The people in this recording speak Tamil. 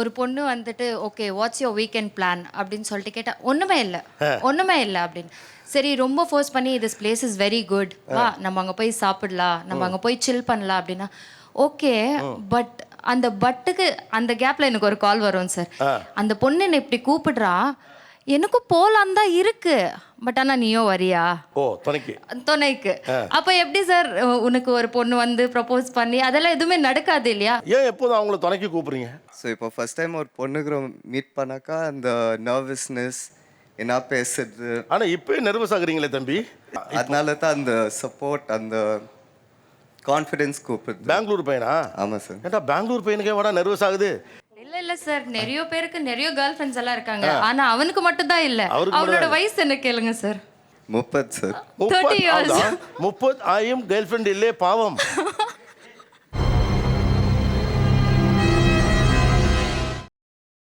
ஒரு பொண்ணு வந்துட்டு okay what's your weekend plan அப்படின்னு சொல்லிட்டு கேட்டா ஒண்ணுமே இல்லை அப்படின்னு. சரி ரொம்ப ஃபோர்ஸ் பண்ணி this place is very good, வா நம்ம அங்கே போய் சாப்பிடலாம், நம்ம அங்கே போய் சில் பண்ணலாம் அப்படின்னா ஓகே. பட் அந்த பட்டுக்கு அந்த கேப்ல எனக்கு ஒரு கால் வரும் சார். அந்த பொண்ணு என்னை இப்படி கூப்பிடுறா, எனக்கும் போலாம் தான் இருக்கு, பட் ஆனா நீயோ வரியா துணைக்கு. அப்ப எப்படி சார் உனக்கு ஒரு பொண்ணு வந்து ப்ரப்போஸ் பண்ணி அதெல்லாம் எதுவுமே நடக்காது இல்லையா? ஏன் எப்போதும் அவங்கள துணைக்கு கூப்பிடுறீங்க? ஸோ இப்போ ஃபர்ஸ்ட் டைம் ஒரு பொண்ணுக்கு மீட் பண்ணாக்கா அந்த நர்வஸ்னஸ் என்ன பேசுறது, ஆனா இப்பவே நர்வஸ் ஆகுறீங்களே தம்பி. அதனால தான் அந்த சப்போர்ட் அந்த கான்ஃபிடென்ஸ் கூப்பிடுது. பெங்களூர் பையனா? ஆமாம் சார். ஏன்டா பெங்களூர் பையனுக்கே வாடா நர்வஸ் ஆகுது? இல்ல சார், நிறைய பேருக்கு நிறைய கேர்ள் ஃப்ரெண்ட்ஸ் எல்லாம் இருக்காங்க, ஆனா அவனுக்கு மட்டும் தான் இல்ல. அவனோட வயசு என்ன கேளுங்க சார். 30 சார். 30 years. 30 ஆயும் கேர்ள் ஃப்ரெண்ட் இல்லே பாவம்.